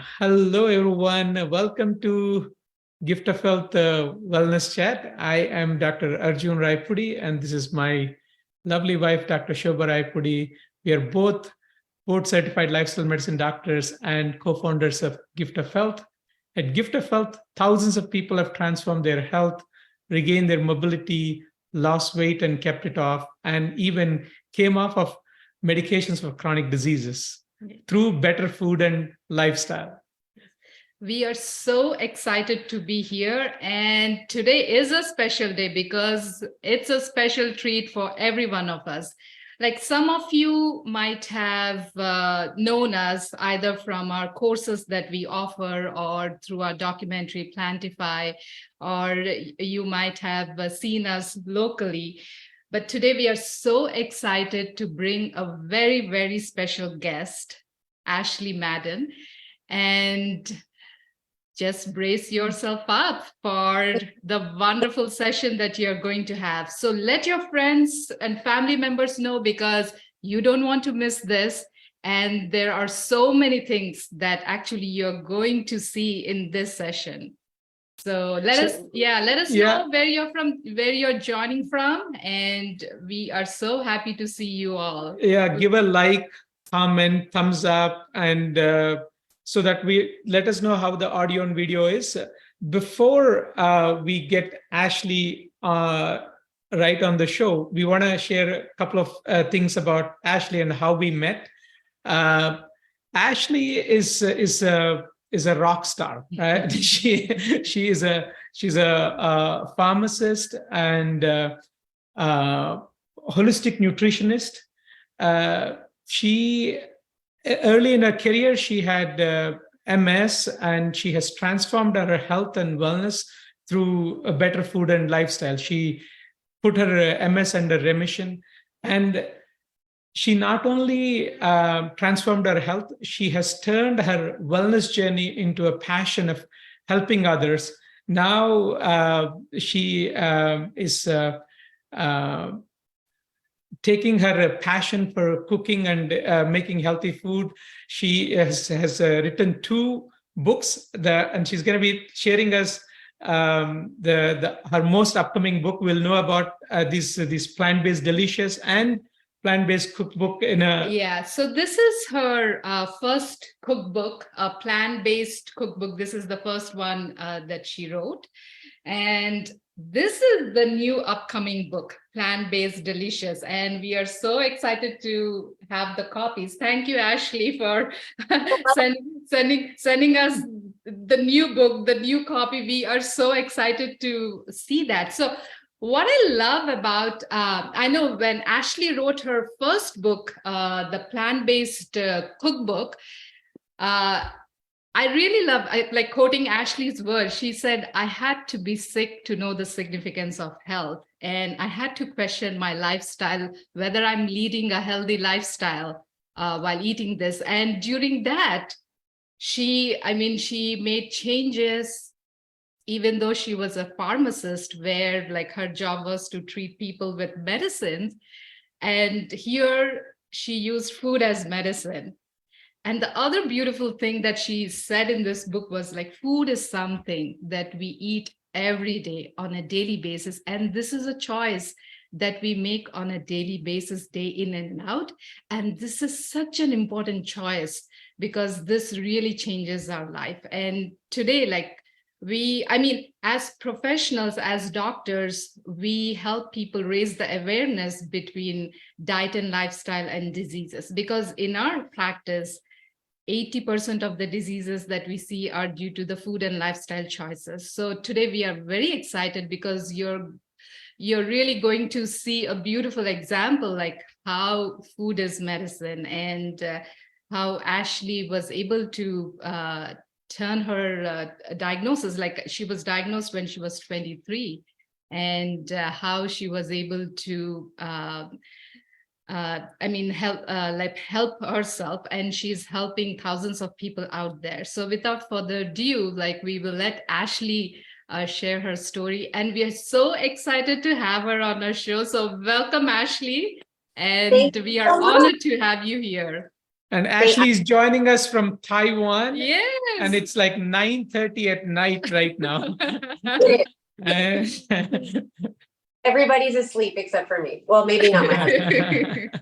Hello, everyone. Welcome to Gift of Health Wellness Chat. I am Dr. Arjun Raipudi, and this is my lovely wife, Dr. Shobha Raipudi. We are both board certified lifestyle medicine doctors and co founders of Gift of Health. At Gift of Health, thousands of people have transformed their health, regained their mobility, lost weight, and kept it off, and even came off of medications for chronic diseases through better food and lifestyle. We are so excited to be here, and today is a special day because it's a special treat for every one of us. Like some of you might have known us either from our courses that we offer or through our documentary Plantify, or you might have seen us locally. But today we are so excited to bring a very, very special guest, Ashley Madden. And just brace yourself up for the wonderful session that you're going to have. So let your friends and family members know, because you don't want to miss this. And there are so many things that actually you're going to see in this session. So let us know where you're from, where you're joining from, and we are so happy to see you all. Yeah, give a like, comment, thumbs up, and so that we let us know how the audio and video is. Before we get Ashley right on the show, we want to share a couple of things about Ashley and how we met. Ashley is a rock star. Right? she's a pharmacist and holistic nutritionist. She early in her career, she had MS, and she has transformed her health and wellness through a better food and lifestyle. She put her MS under remission, and she not only transformed her health, she has turned her wellness journey into a passion of helping others. Now she is taking her passion for cooking and making healthy food. She has written 2 books, and she's going to be sharing us her most upcoming book. We'll know about these plant-based delicious and plant-based cookbook in a So this is her first cookbook, a plant-based cookbook. This is the first one that she wrote, and this is the new upcoming book, Plant-Based Delicious, and we are so excited to have the copies. Thank you, Ashley, for sending us the new book, the new copy. We are so excited to see that. So what I love about, I know when Ashley wrote her first book, the plant-based cookbook, I really love, like quoting Ashley's words. She said, I had to be sick to know the significance of health. And I had to question my lifestyle, whether I'm leading a healthy lifestyle while eating this. And during that, she made changes, even though she was a pharmacist, where like her job was to treat people with medicines. And here she used food as medicine. And the other beautiful thing that she said in this book was like, food is something that we eat every day on a daily basis. And this is a choice that we make on a daily basis, day in and out. And this is such an important choice because this really changes our life. And today, like as professionals, as doctors, we help people raise the awareness between diet and lifestyle and diseases, because in our practice, 80% of the diseases that we see are due to the food and lifestyle choices. So today we are very excited because you're really going to see a beautiful example, like how food is medicine, and how Ashley was able to turn her diagnosis, like she was diagnosed when she was 23, and how she was able to help herself, and she's helping thousands of people out there. So without further ado, like we will let Ashley share her story, and we are so excited to have her on our show. So welcome, Ashley, and we are honored to have you here. And Ashley is joining us from Taiwan. Yes. And it's like 9:30 at night right now. Everybody's asleep except for me. Well, maybe not my husband.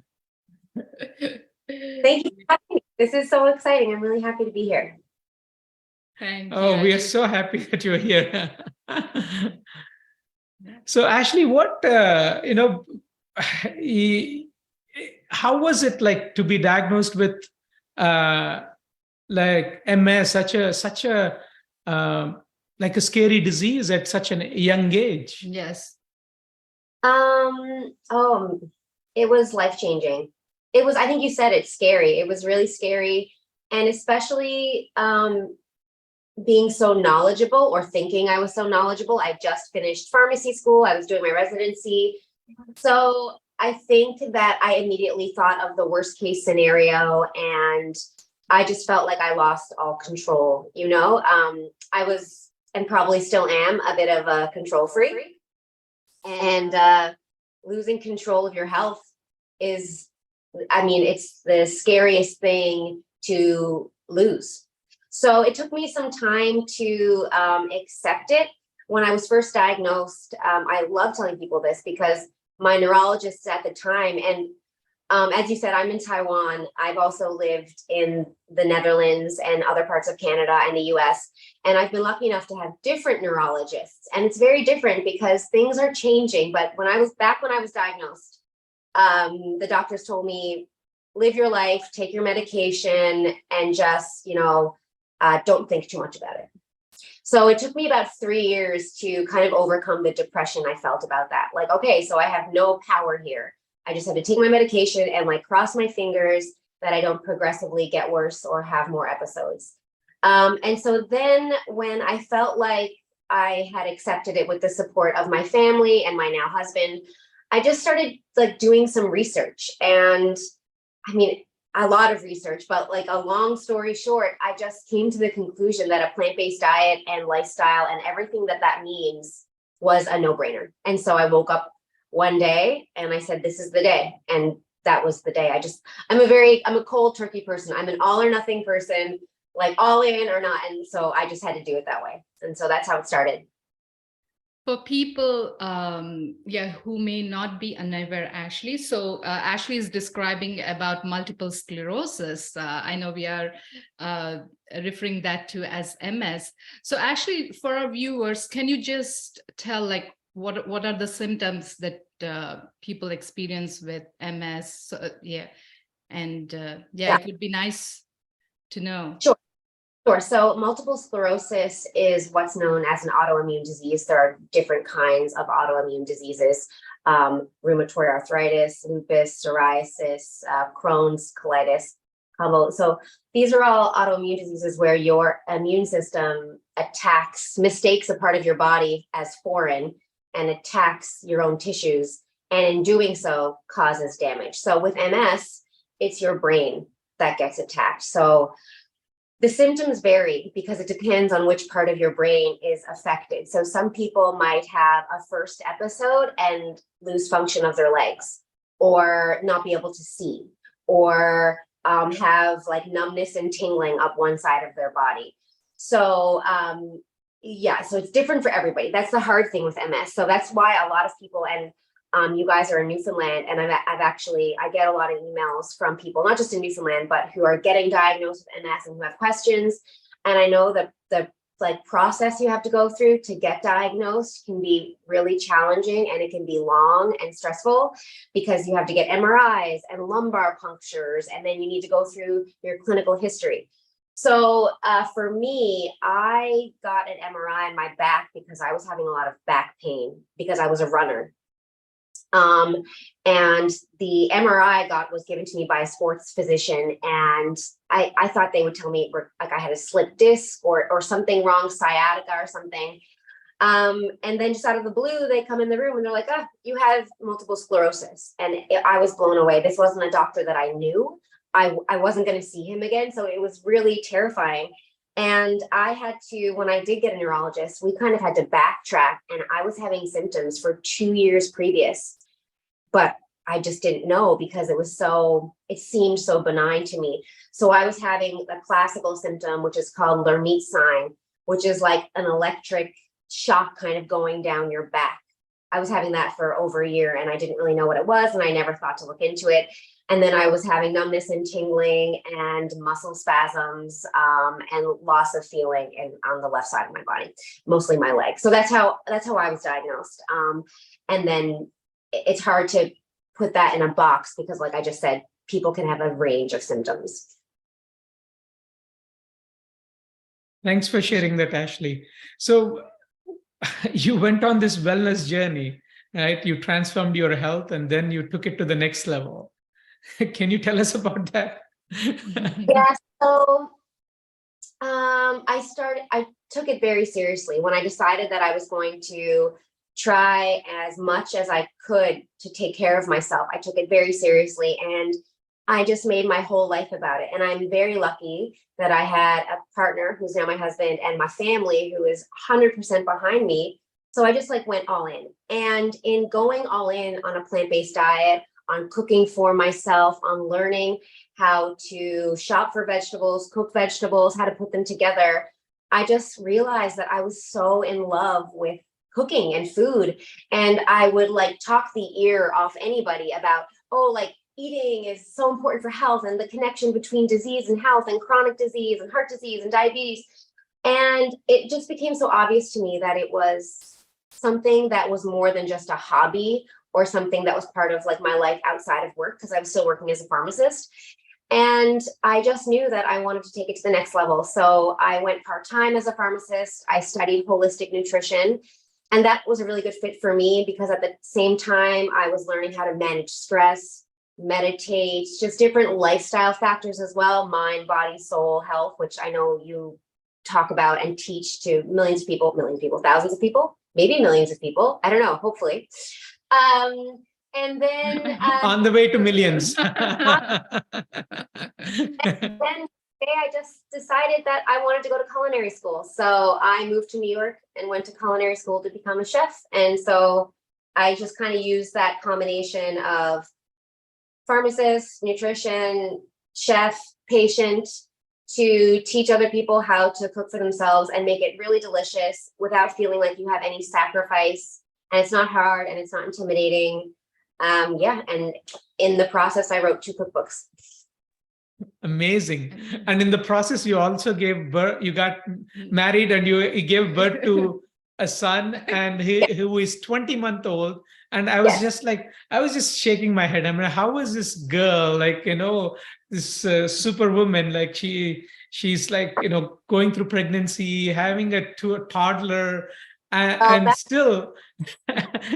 Thank you for having me. This is so exciting. I'm really happy to be here. Thank you. Oh, we are so happy that you're here. So, Ashley, what, how was it like to be diagnosed with like MS, such a like a scary disease at such a young age? Yes. It was life-changing. It was, I think you said it's scary. It was really scary. And especially being so knowledgeable, or thinking I was so knowledgeable. I just finished pharmacy school. I was doing my residency. So I think that I immediately thought of the worst case scenario, and I just felt like I lost all control. I was, and probably still am, a bit of a control freak. And losing control of your health is, it's the scariest thing to lose. So it took me some time to accept it. When I was first diagnosed, I love telling people this because my neurologists at the time, and as you said, I'm in Taiwan. I've also lived in the Netherlands and other parts of Canada and the US. And I've been lucky enough to have different neurologists. And it's very different because things are changing. But when I was diagnosed, the doctors told me, live your life, take your medication, and just, don't think too much about it. So it took me about 3 years to kind of overcome the depression I felt about that. Like, okay, so I have no power here. I just have to take my medication and cross my fingers that I don't progressively get worse or have more episodes. And so then when I felt like I had accepted it with the support of my family and my now husband, I just started doing some research. And a lot of research, but a long story short, I just came to the conclusion that a plant-based diet and lifestyle and everything that means was a no-brainer. And so I woke up one day and I said, this is the day. And that was the day. I'm a cold turkey person. I'm an all or nothing person, all in or not. And so I just had to do it that way. And so that's how it started. For people, who may not be unaware, Ashley. So Ashley is describing about multiple sclerosis. I know we are referring that to as MS. So Ashley, for our viewers, can you just tell what are the symptoms that people experience with MS? It would be nice to know. Sure. So multiple sclerosis is what's known as an autoimmune disease. There are different kinds of autoimmune diseases: rheumatoid arthritis, lupus, psoriasis, Crohn's, colitis. So these are all autoimmune diseases where your immune system mistakes a part of your body as foreign and attacks your own tissues, and in doing so causes damage. So with MS, it's your brain that gets attacked. So the symptoms vary because it depends on which part of your brain is affected. So some people might have a first episode and lose function of their legs, or not be able to see, or have numbness and tingling up one side of their body. So so it's different for everybody. That's the hard thing with MS. So that's why a lot of people, and you guys are in Newfoundland, and I get a lot of emails from people, not just in Newfoundland, but who are getting diagnosed with MS and who have questions. And I know that the process you have to go through to get diagnosed can be really challenging, and it can be long and stressful because you have to get MRIs and lumbar punctures, and then you need to go through your clinical history. So for me, I got an MRI in my back because I was having a lot of back pain because I was a runner. And the MRI I got was given to me by a sports physician, and I thought they would tell me I had a slipped disc or something wrong, sciatica or something. And then just out of the blue, they come in the room and they're like, "Oh, you have multiple sclerosis." And I was blown away. This wasn't a doctor that I knew. I wasn't going to see him again. So it was really terrifying. And I had to, when I did get a neurologist, we kind of had to backtrack, and I was having symptoms for 2 years previous, but I just didn't know because it seemed so benign to me. So I was having a classical symptom, which is called Lermite sign, which is like an electric shock kind of going down your back. I was having that for over a year and I didn't really know what it was. And I never thought to look into it. And then I was having numbness and tingling and muscle spasms, and loss of feeling on the left side of my body, mostly my leg. So that's how I was diagnosed. And then it's hard to put that in a box because, like I just said, people can have a range of symptoms. Thanks for sharing that, Ashley. So you went on this wellness journey, right? You transformed your health and then you took it to the next level. Can you tell us about that? Yeah, so I took it very seriously when I decided that I was going to try as much as I could to take care of myself. I took it very seriously and I just made my whole life about it. And I'm very lucky that I had a partner who's now my husband and my family who is 100% behind me. So I just like went all in. And in going all in on a plant-based diet, on cooking for myself, on learning how to shop for vegetables, cook vegetables, how to put them together, I just realized that I was so in love with cooking and food. And I would like talk the ear off anybody about, oh, like eating is so important for health and the connection between disease and health and chronic disease and heart disease and diabetes. And it just became so obvious to me that it was something that was more than just a hobby or something that was part of like my life outside of work, because I was still working as a pharmacist. And I just knew that I wanted to take it to the next level. So I went part-time as a pharmacist. I studied holistic nutrition. And that was a really good fit for me because at the same time, I was learning how to manage stress, meditate, just different lifestyle factors as well, mind, body, soul, health, which I know you talk about and teach to millions of people, thousands of people, maybe millions of people. I don't know, hopefully. And then on the way to millions. then I just decided that I wanted to go to culinary school. So I moved to New York and went to culinary school to become a chef. And so I just kind of used that combination of pharmacist, nutrition, chef, patient to teach other people how to cook for themselves and make it really delicious without feeling like you have any sacrifice. And it's not hard and it's not intimidating. And in the process, I wrote 2 cookbooks. Amazing. And in the process, you also gave birth, you got married and you gave birth to a son and who is 20-month old. And I was just like, I was just shaking my head. I mean, how is this girl, like, this superwoman, like she's like, going through pregnancy, having a toddler, and still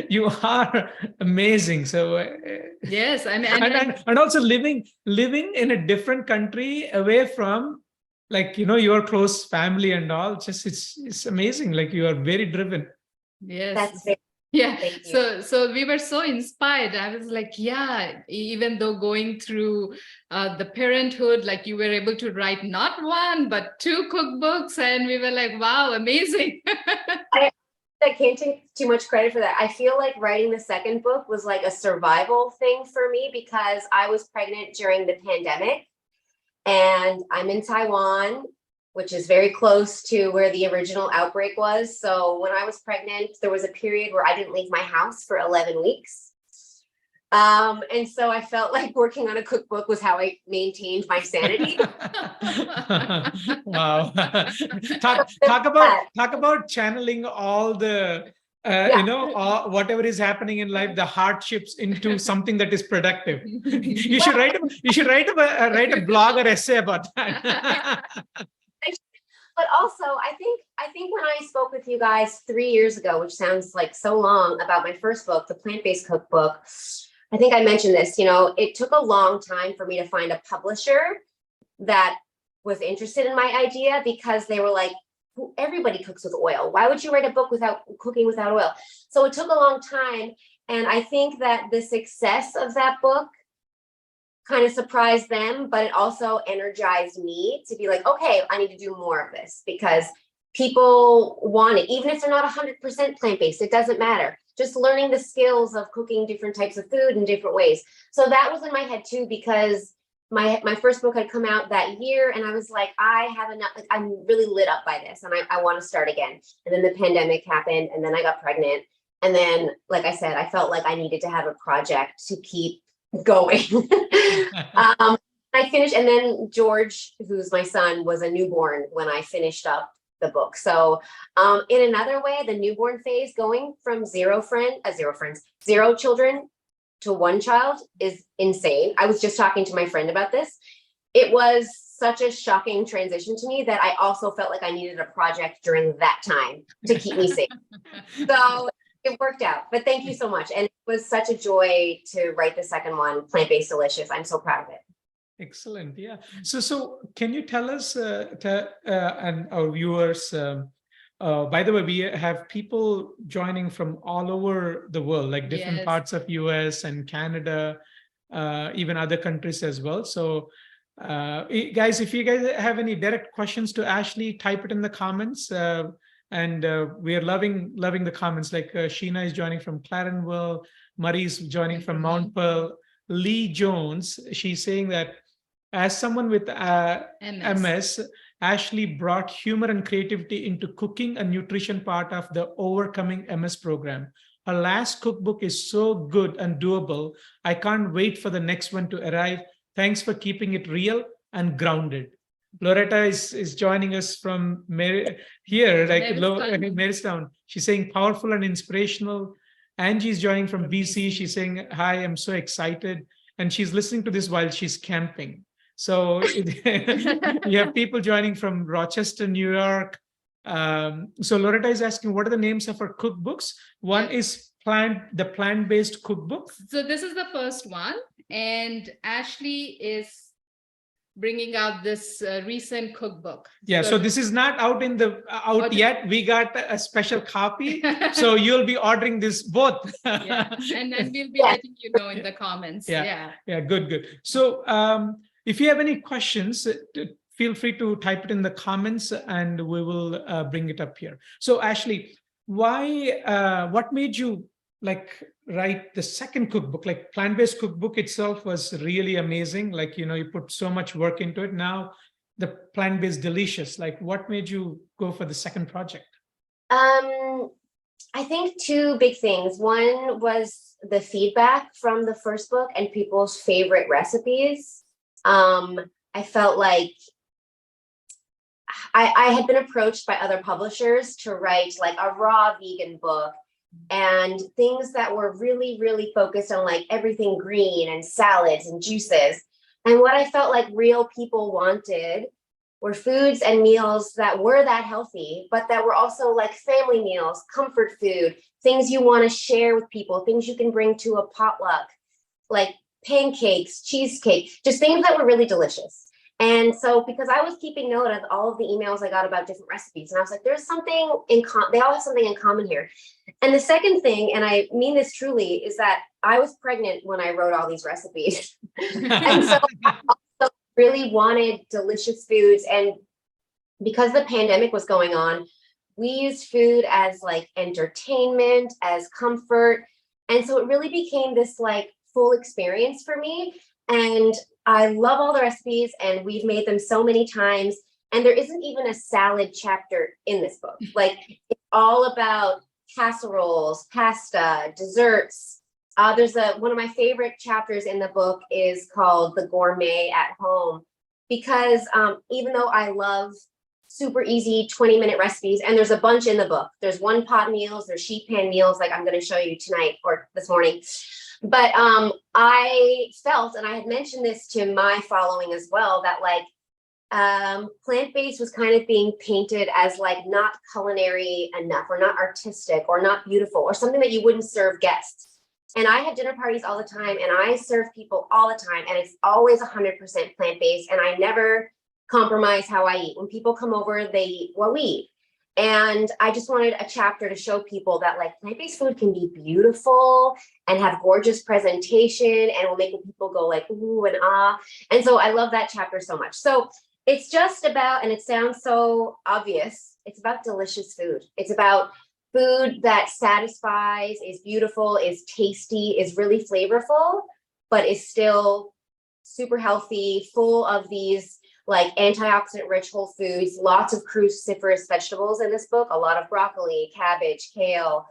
you are amazing. So yes, and also living in a different country away from like your close family and all, just it's amazing. Like you are very driven. Yes. That's it. Yeah. So we were so inspired. I was like, yeah, even though going through the parenthood, like you were able to write not 1, but 2 cookbooks. And we were like, wow, amazing. I can't take too much credit for that. I feel like writing the second book was like a survival thing for me because I was pregnant during the pandemic and I'm in Taiwan, which is very close to where the original outbreak was. So when I was pregnant, there was a period where I didn't leave my house for 11 weeks. And so I felt like working on a cookbook was how I maintained my sanity. Wow. Talk about channeling all the whatever is happening in life, the hardships, into something that is productive. You should write a blog or essay about that. But also, I think when I spoke with you guys 3 years ago, which sounds like so long, about my first book, the plant-based cookbook, I think I mentioned this, it took a long time for me to find a publisher that was interested in my idea because they were like, everybody cooks with oil. Why would you write a book without cooking without oil? So it took a long time. And I think that the success of that book kind of surprised them, but it also energized me to be like, okay, I need to do more of this because people want it, even if they're not 100% plant-based, it doesn't matter. just learning the skills of cooking different types of food in different ways. So that was in my head too, because my first book had come out that year, and I was like, I have enough, like, I'm really lit up by this, and I want to start again. And then the pandemic happened, and then I got pregnant. And then, like I said, I felt like I needed to have a project to keep going. I finished, and then George, who's my son, was a newborn when I finished up the book. So in another way, the newborn phase, going from zero children to one child, is insane. I was just talking to my friend about this. It was such a shocking transition to me that I also felt like I needed a project during that time to keep me safe. So it worked out, but thank you so much. And it was such a joy to write the second one, Plant-Based Delicious. I'm so proud of it. Excellent. Yeah. So can you tell us and our viewers, by the way, we have people joining from all over the world, like different Yes. parts of US and Canada, even other countries as well. So guys, if you guys have any direct questions to Ashley, type it in the comments. And we are loving the comments. Like Sheena is joining from Clarenville, Marie's joining from Mount Pearl, Lee Jones, she's saying that as someone with MS, Ashley brought humor and creativity into cooking and nutrition part of the Overcoming MS program. Her last cookbook is so good and doable. I can't wait for the next one to arrive. Thanks for keeping it real and grounded. Loretta is joining us from Marystown. She's saying powerful and inspirational. Angie is joining from BC. She's saying, hi, I'm so excited. And she's listening to this while she's camping. So you have people joining from Rochester, New York. So Loretta is asking, what are the names of her cookbooks? One is the plant-based cookbook. So this is the first one. And Ashley is bringing out this recent cookbook. Yeah, so this is not out yet. We got a special copy, so you'll be ordering this both. Yeah, and then we'll be letting you know in the comments. Yeah, good. So if you have any questions, feel free to type it in the comments, and we will bring it up here. So Ashley, what made you write the second cookbook? Like plant-based cookbook itself was really amazing. Like, you put so much work into it. Now the plant-based delicious, like what made you go for the second project? I think two big things. One was the feedback from the first book and people's favorite recipes. I felt like I had been approached by other publishers to write like a raw vegan book, and things that were really, really focused on like everything green and salads and juices. And what I felt like real people wanted were foods and meals that were that healthy, but that were also like family meals, comfort food, things you want to share with people, things you can bring to a potluck, like pancakes, cheesecake, just things that were really delicious. And so, because I was keeping note of all of the emails I got about different recipes, and I was like, there's something in common. They all have something in common here. And the second thing, and I mean this truly, is that I was pregnant when I wrote all these recipes. And so I also really wanted delicious foods. And because the pandemic was going on, we used food as like entertainment, as comfort. And so it really became this like full experience for me. And I love all the recipes, and we've made them so many times. And there isn't even a salad chapter in this book. Like, it's all about casseroles, pasta, desserts. There's one of my favorite chapters in the book is called The Gourmet at Home, because even though I love super easy 20-minute recipes, and there's a bunch in the book. There's one pot meals, there's sheet pan meals, like I'm going to show you tonight or this morning. But I felt, and I had mentioned this to my following as well, that like plant-based was kind of being painted as like not culinary enough, or not artistic, or not beautiful, or something that you wouldn't serve guests. And I have dinner parties all the time, and I serve people all the time, and it's always 100% plant-based, and I never compromise how I eat. When people come over, they eat what we eat. And I just wanted a chapter to show people that like plant-based food can be beautiful and have gorgeous presentation, and will make people go like, ooh and ah. And so I love that chapter so much. So it's just about, and it sounds so obvious, it's about delicious food. It's about food that satisfies, is beautiful, is tasty, is really flavorful, but is still super healthy, full of these like antioxidant rich whole foods, lots of cruciferous vegetables in this book, a lot of broccoli, cabbage, kale,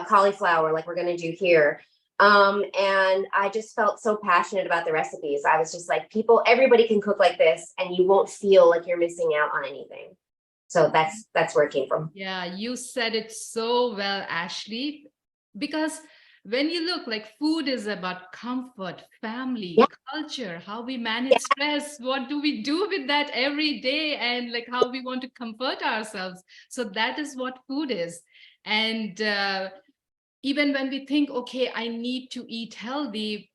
cauliflower, like we're going to do here. And I just felt so passionate about the recipes. I was just like, everybody can cook like this and you won't feel like you're missing out on anything. So that's where it came from. Yeah, you said it so well, Ashley, because when you look, like, food is about comfort, family, Yeah. culture, how we manage stress, what do we do with that every day, and like how we want to comfort ourselves. So that is what food is. And even when we think, okay, I need to eat healthy,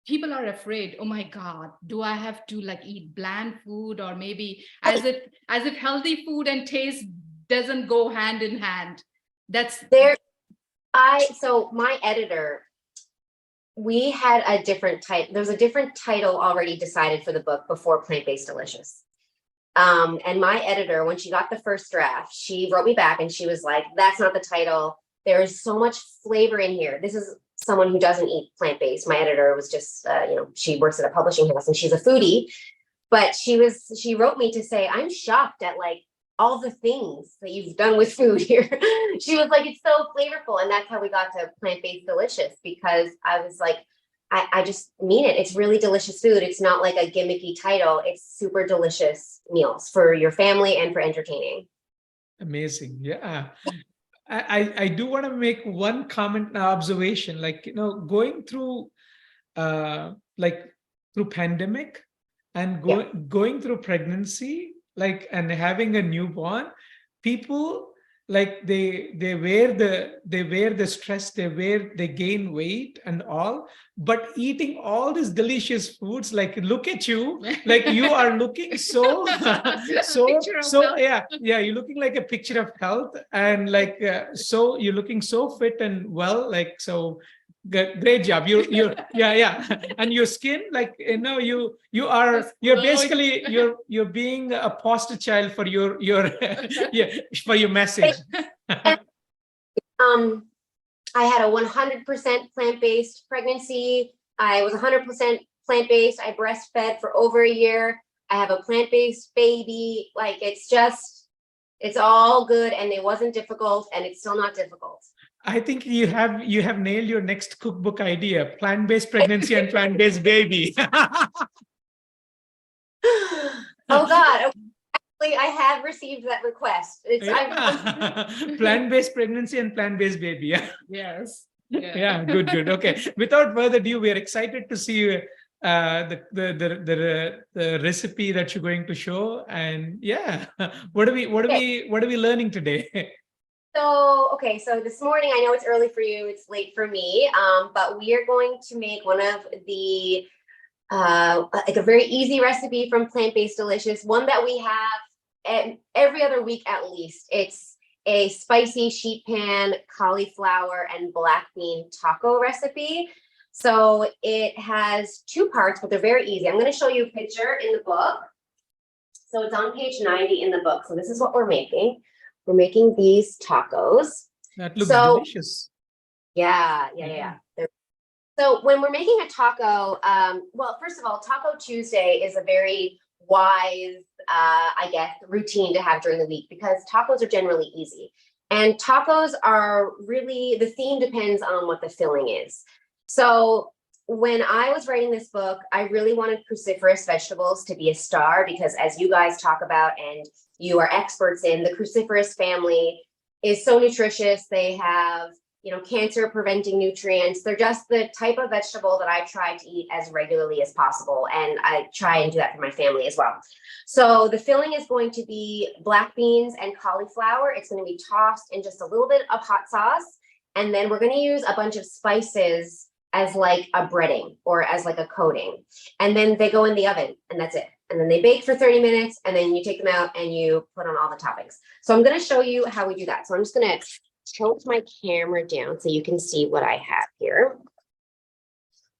people are afraid, oh my God, do I have to like eat bland food, or maybe as if healthy food and taste doesn't go hand in hand. That's so my editor, we had a different title. There's a different title already decided for the book before Plant-Based Delicious. And my editor, when she got the first draft, she wrote me back and she was like, that's not the title. There is so much flavor in here. This is someone who doesn't eat plant-based. My editor was just, she works at a publishing house and she's a foodie, but she wrote me to say, I'm shocked at like all the things that you've done with food here. She was like, it's so flavorful. And that's how we got to Plant-Based Delicious, because I was like, I just mean it. It's really delicious food. It's not like a gimmicky title. It's super delicious meals for your family and for entertaining. Amazing. Yeah. I do want to make one comment and observation, like, going through through pandemic and going through pregnancy, like, and having a newborn, people, like, they wear the stress, they gain weight and all, but eating all these delicious foods, like, look at you, like you are looking so you're looking like a picture of health, and like so you're looking so fit and well, like, so great job. And your skin, like, you're basically you're being a poster child for your for your message. I had a 100% plant-based pregnancy. I was 100% plant-based. I breastfed for over a year. I have a plant-based baby. Like, it's all good, and it wasn't difficult, and it's still not difficult. I think you have nailed your next cookbook idea: plant-based pregnancy and plant-based baby. Oh God. Actually, I have received that request. Plant-based pregnancy and plant-based baby. Yeah. yes. Yeah, good. Okay. Without further ado, we are excited to see the recipe that you're going to show. And yeah, what are we learning today? So this morning, I know it's early for you, it's late for me, but we are going to make one of the, like a very easy recipe from Plant-Based Delicious, one that we have every other week at least. It's a spicy sheet pan, cauliflower, and black bean taco recipe. So it has two parts, but they're very easy. I'm going to show you a picture in the book. So it's on page 90 in the book. So this is what we're making. We're making these tacos. That looks delicious. Yeah. So when we're making a taco, well, first of all, Taco Tuesday is a very wise, I guess, routine to have during the week, because tacos are generally easy. And tacos are really, the theme depends on what the filling is. So when I was writing this book, I really wanted cruciferous vegetables to be a star, because as you guys talk about and you are experts in, the cruciferous family is so nutritious. They have, cancer preventing nutrients. They're just the type of vegetable that I try to eat as regularly as possible. And I try and do that for my family as well. So the filling is going to be black beans and cauliflower. It's going to be tossed in just a little bit of hot sauce. And then we're going to use a bunch of spices as like a breading or as like a coating. And then they go in the oven, and that's it. And then they bake for 30 minutes, and then you take them out and you put on all the toppings. So I'm going to show you how we do that. So I'm just going to tilt my camera down so you can see what I have here.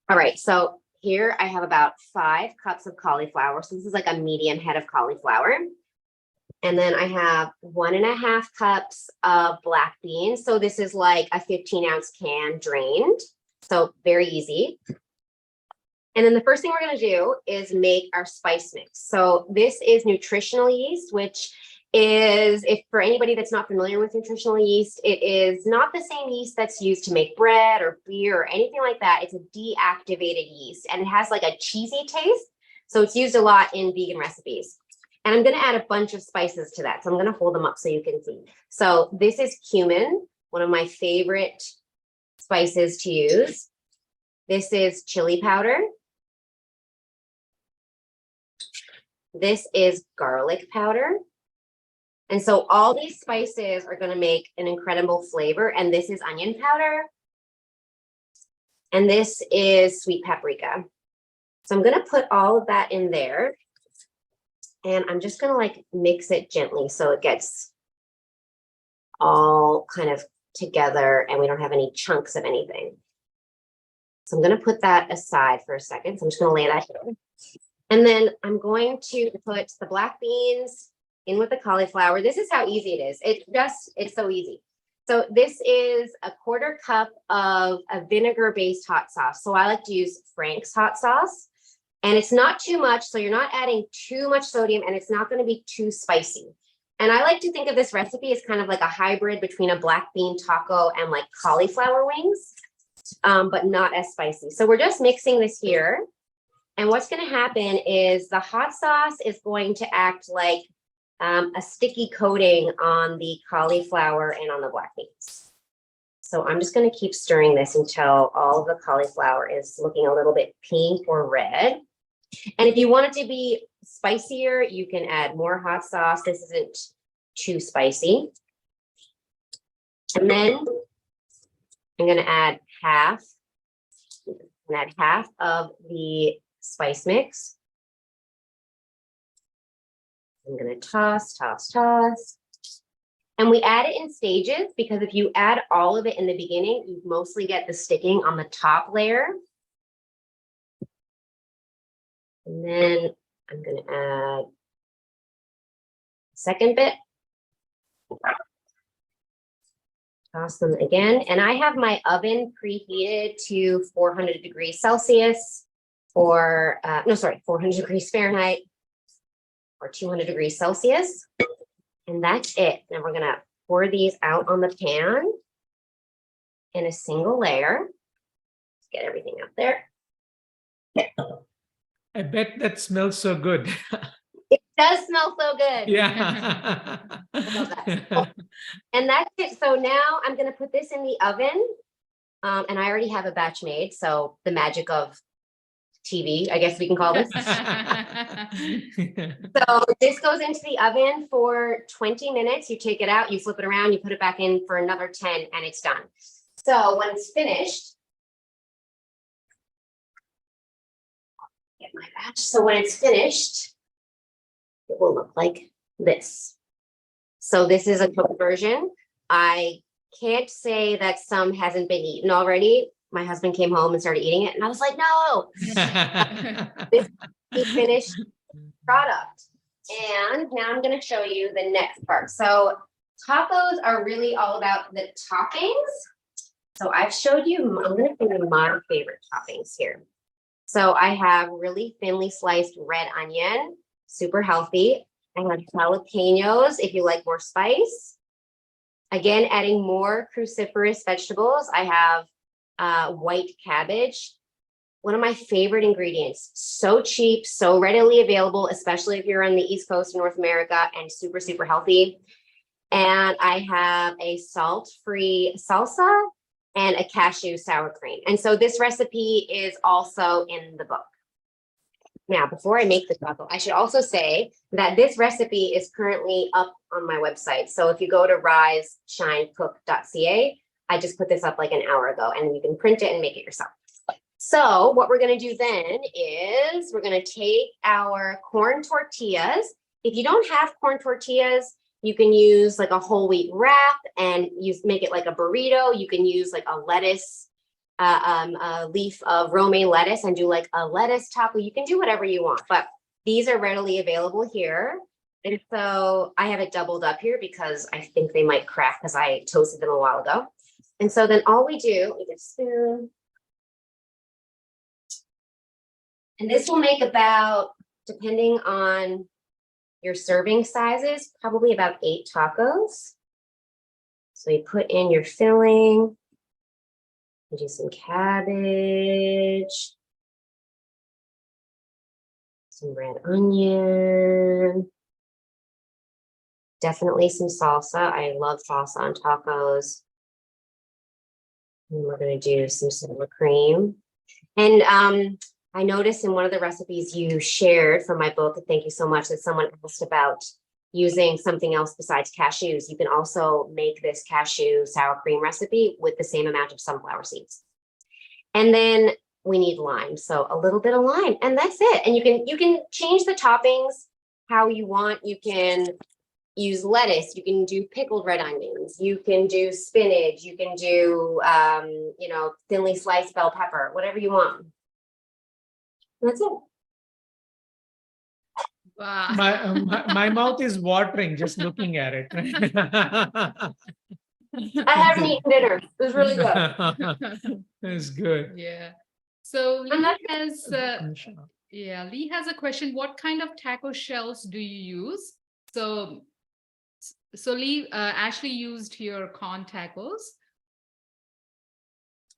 All right, so here I have about 5 cups of cauliflower. So this is like a medium head of cauliflower. And then I have 1.5 cups of black beans. So this is like a 15-ounce can drained. So very easy. And then the first thing we're going to do is make our spice mix. So this is nutritional yeast, which is, if for anybody that's not familiar with nutritional yeast, it is not the same yeast that's used to make bread or beer or anything like that. It's a deactivated yeast, and it has like a cheesy taste. So it's used a lot in vegan recipes. And I'm going to add a bunch of spices to that. So I'm going to hold them up so you can see. So this is cumin, one of my favorite spices to use. This is chili powder. This is garlic powder. And so all these spices are going to make an incredible flavor. And this is onion powder. And this is sweet paprika. So I'm going to put all of that in there. And I'm just going to like mix it gently so it gets all kind of together and we don't have any chunks of anything. So I'm going to put that aside for a second. So I'm just going to lay that here. And then I'm going to put the black beans in with the cauliflower. This is how easy it is. It's so easy. So this is a 1/4 cup of a vinegar-based hot sauce. So I like to use Frank's hot sauce. And it's not too much, so you're not adding too much sodium, and it's not going to be too spicy. And I like to think of this recipe as kind of like a hybrid between a black bean taco and like cauliflower wings, but not as spicy. So we're just mixing this here. And what's going to happen is the hot sauce is going to act like a sticky coating on the cauliflower and on the black beans. So I'm just going to keep stirring this until all of the cauliflower is looking a little bit pink or red. And if you want it to be spicier, you can add more hot sauce. This isn't too spicy. And then I'm going to add half of the spice mix. I'm going to toss. And we add it in stages because if you add all of it in the beginning, you mostly get the sticking on the top layer. And then I'm going to add a second bit. Toss them again. And I have my oven preheated to 400 degrees Celsius or, 400 degrees Fahrenheit or 200 degrees Celsius. And that's it. Then we're going to pour these out on the pan in a single layer. Let's get everything out there. I bet that smells so good. It does smell so good. Yeah. I love that. And that's it. So now I'm going to put this in the oven. And I already have a batch made. So the magic of TV, I guess we can call this. So this goes into the oven for 20 minutes. You take it out, you flip it around, you put it back in for another 10, and it's done. So when it's finished, get my batch. So when it's finished, it will look like this. So this is a cooked version. I can't say that some hasn't been eaten already. My husband came home and started eating it, and I was like, no, this is the finished product. And now I'm going to show you the next part. So tacos are really all about the toppings. So I've showed you, I'm going to show you my favorite toppings here. So I have really thinly sliced red onion, super healthy. I have jalapenos if you like more spice. Again, adding more cruciferous vegetables. I have white cabbage, one of my favorite ingredients. So cheap, so readily available, especially if you're on the East Coast of North America, and super, super healthy. And I have a salt-free salsa and a cashew sour cream. And so this recipe is also in the book. Now, before I make the taco, I should also say that this recipe is currently up on my website. So if you go to riseshinecook.ca, I just put this up like an hour ago, and you can print it and make it yourself. So what we're going to do then is we're going to take our corn tortillas. If you don't have corn tortillas, you can use like a whole wheat wrap and make it like a burrito. You can use like a lettuce, a leaf of romaine lettuce and do like a lettuce taco. You can do whatever you want, but these are readily available here. And so I have it doubled up here because I think they might crack because I toasted them a while ago. And so then all we do, we get a spoon. And this will make about, depending on your serving sizes, probably about 8 tacos. So you put in your filling, you do some cabbage, some red onion, definitely some salsa. I love salsa on tacos. And we're going to do some sour cream. And I noticed in one of the recipes you shared from my book, and thank you so much, that someone asked about using something else besides cashews. You can also make this cashew sour cream recipe with the same amount of sunflower seeds. And then we need lime, so a little bit of lime, and that's it. And you can change the toppings how you want. You can use lettuce, you can do pickled red onions, you can do spinach, you can do you know, thinly sliced bell pepper, whatever you want. That's it. Wow. My mouth is watering just looking at it. I haven't eaten dinner. It was really good. It's good. Yeah. So I'm not Lee has a question. What kind of taco shells do you use? So Lee, Ashley used here corn tacos.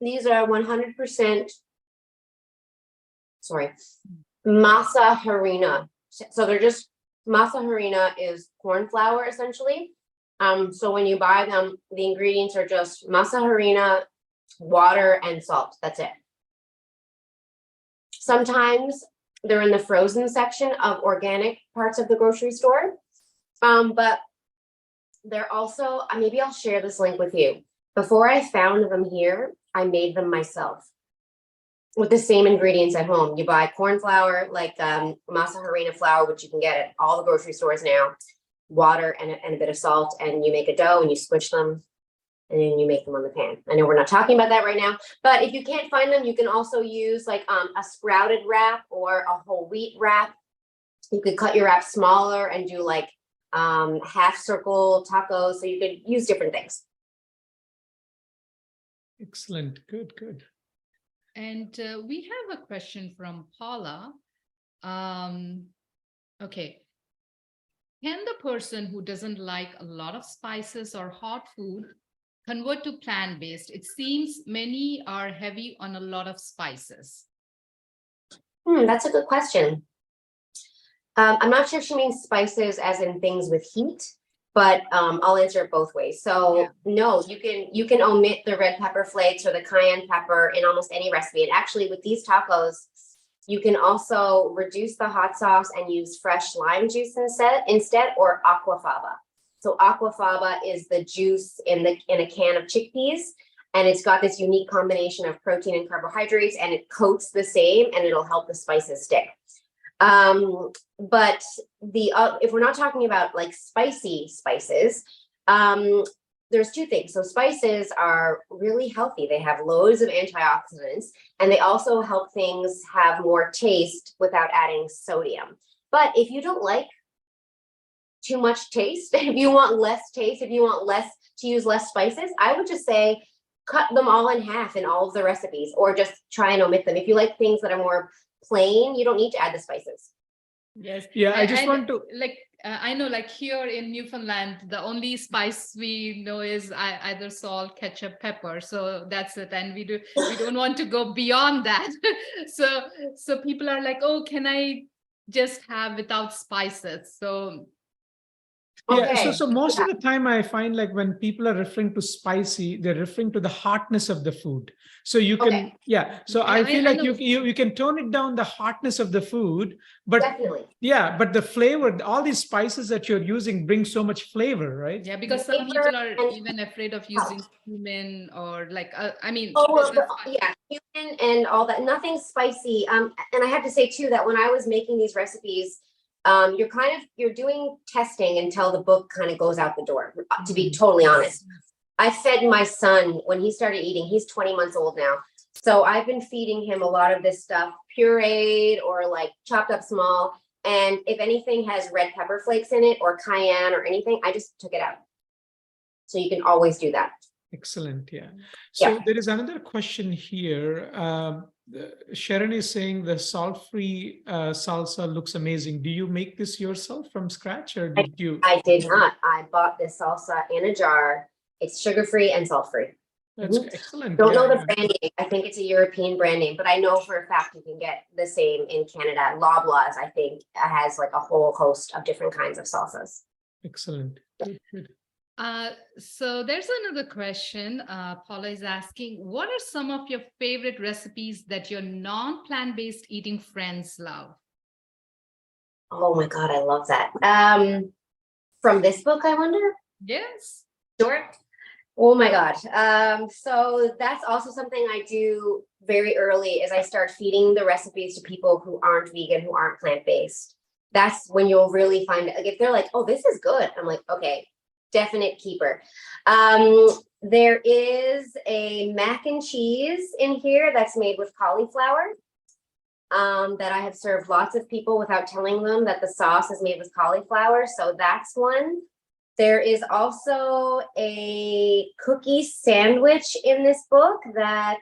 These are 100%, sorry, masa harina. So they're just, masa harina is corn flour essentially. So when you buy them, the ingredients are just masa harina, water, and salt. That's it. Sometimes they're in the frozen section of organic parts of the grocery store. But they're also, maybe I'll share this link with you. Before I found them here, I made them myself with the same ingredients at home. You buy corn flour, like masa harina flour, which you can get at all the grocery stores now, water and a bit of salt, and you make a dough and you squish them and then you make them on the pan. I know we're not talking about that right now, but if you can't find them, you can also use like a sprouted wrap or a whole wheat wrap. You could cut your wrap smaller and do like half circle tacos. So you could use different things. Excellent. Good, good. And we have a question from Paula. Okay. Can the person who doesn't like a lot of spices or hot food convert to plant-based? It seems many are heavy on a lot of spices. That's a good question. I'm not sure if she means spices as in things with heat, but I'll answer it both ways. So yeah. No, you can omit the red pepper flakes or the cayenne pepper in almost any recipe. And actually with these tacos, you can also reduce the hot sauce and use fresh lime juice instead or aquafaba. So aquafaba is the juice in a can of chickpeas, and it's got this unique combination of protein and carbohydrates, and it coats the same, and it'll help the spices stick. But if we're not talking about like spicy spices, there's two things. So spices are really healthy. They have loads of antioxidants, and they also help things have more taste without adding sodium. But if you don't like too much taste, if you want less taste, if you want to use less spices, I would just say cut them all in half in all of the recipes, or just try and omit them. If you like things that are more plain, you don't need to add the spices. Yes. Yeah, I just want to like I know, like here in Newfoundland, the only spice we know is either salt, ketchup, pepper. So that's it, and we don't want to go beyond that. So people are like, oh, can I just have without spices? So yeah, so most of the time I find like when people are referring to spicy, they're referring to the hotness of the food. So you can, so I feel like you can tone it down, the hotness of the food, but definitely. Yeah, but the flavor, all these spices that you're using bring so much flavor, right? Yeah, because some people are even afraid of using cumin or like, cumin and all that. Nothing spicy. And I have to say too that when I was making these recipes, you're doing testing until the book kind of goes out the door, to be totally honest. I fed my son when he started eating. He's 20 months old now. So I've been feeding him a lot of this stuff pureed or like chopped up small. And if anything has red pepper flakes in it or cayenne or anything, I just took it out. So you can always do that. Excellent. Yeah. So Yeah. there is another question here. Sharon is saying the salt-free salsa looks amazing. Do you make this yourself from scratch, or did you? I did not. I bought this salsa in a jar. It's sugar-free and salt-free. That's excellent. Don't know the Yeah. brand name. I think it's a European brand name, but I know for a fact you can get the same in Canada. Loblaws, I think, has like a whole host of different kinds of salsas. Excellent. Good, good. So there's another question. Paula is asking, what are some of your favorite recipes that your non-plant-based eating friends love? Oh my God, I love that. From this book, I wonder? Yes. Sure. Oh my God. So that's also something I do very early is I start feeding the recipes to people who aren't vegan, who aren't plant-based. That's when you'll really find it. Like if they're like, oh, this is good. I'm like, okay, definite keeper. There is a mac and cheese in here that's made with cauliflower. That I have served lots of people without telling them that the sauce is made with cauliflower. So that's one. There is also a cookie sandwich in this book that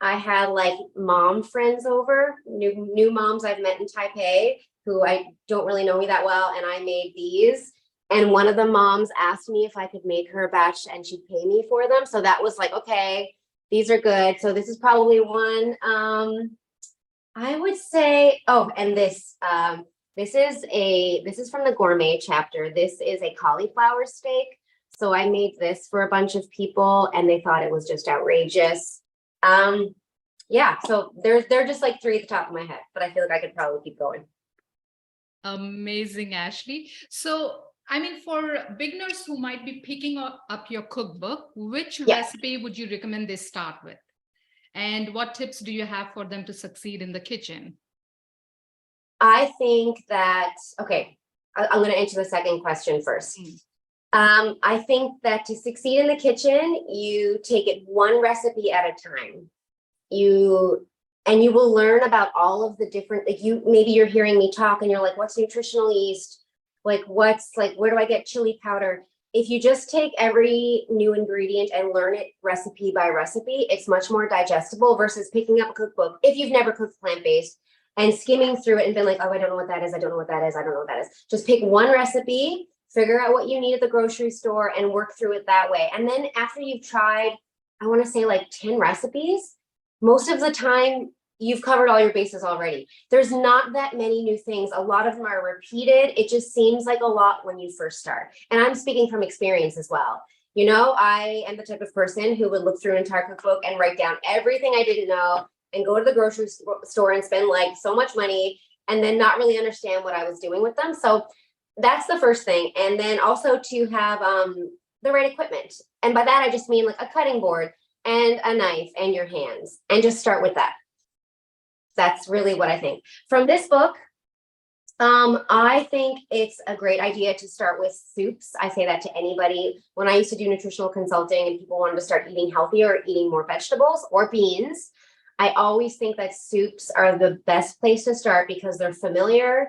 I had like mom friends over, new moms I've met in Taipei who I don't really know me that well. And I made these. And one of the moms asked me if I could make her a batch and she'd pay me for them. So that was like, okay, these are good. So this is probably one. I would say, oh, and this is from the gourmet chapter. This is a cauliflower steak. So I made this for a bunch of people and they thought it was just outrageous. Yeah, so they're just like three at the top of my head, but I feel like I could probably keep going. Amazing, Ashley. So, I mean, for beginners who might be picking up your cookbook, which recipe would you recommend they start with? And what tips do you have for them to succeed in the kitchen? I think that, okay, I'm going to answer the second question first. I think that to succeed in the kitchen, you take it one recipe at a time. You will learn about all of the different, like maybe you're hearing me talk and you're like, what's nutritional yeast? Like, where do I get chili powder? If you just take every new ingredient and learn it recipe by recipe, it's much more digestible versus picking up a cookbook. If you've never cooked plant-based and skimming through it and been like, oh, I don't know what that is. I don't know what that is. I don't know what that is. Just pick one recipe, figure out what you need at the grocery store and work through it that way. And then after you've tried, I want to say like 10 recipes, most of the time you've covered all your bases already. There's not that many new things. A lot of them are repeated. It just seems like a lot when you first start. And I'm speaking from experience as well. You know, I am the type of person who would look through an entire cookbook and write down everything I didn't know and go to the grocery store and spend like so much money and then not really understand what I was doing with them. So that's the first thing. And then also to have the right equipment. And by that, I just mean like a cutting board and a knife and your hands, and just start with that. That's really what I think. From this book, I think it's a great idea to start with soups. I say that to anybody. When I used to do nutritional consulting and people wanted to start eating healthier, eating more vegetables or beans, I always think that soups are the best place to start because they're familiar.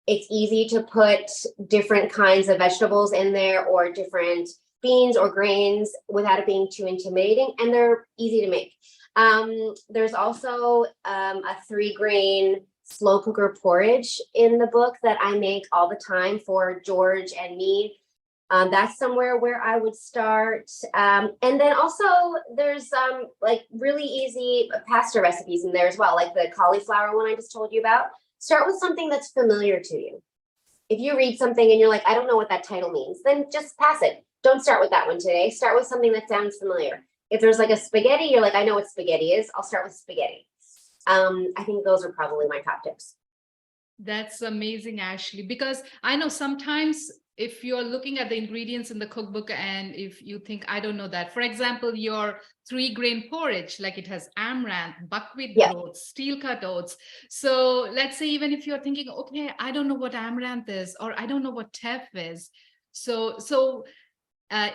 It's easy to put different kinds of vegetables in there or different beans or grains without it being too intimidating, and they're easy to make. There's also a 3-grain slow cooker porridge in the book that I make all the time for George and me. That's somewhere where I would start. And then also there's like really easy pasta recipes in there as well, like the cauliflower one I just told you about. Start with something that's familiar to you. If you read something and you're like, I don't know what that title means, then just pass it. Don't start with that one today. Start with something that sounds familiar. If there's like a spaghetti, you're like, I know what spaghetti is. I'll start with spaghetti. I think those are probably my top tips. That's amazing, Ashley, because I know sometimes if you're looking at the ingredients in the cookbook and if you think, I don't know that, for example, your 3-grain porridge, like it has amaranth, buckwheat oats, steel cut oats. So let's say even if you're thinking, okay, I don't know what amaranth is, or I don't know what teff is. So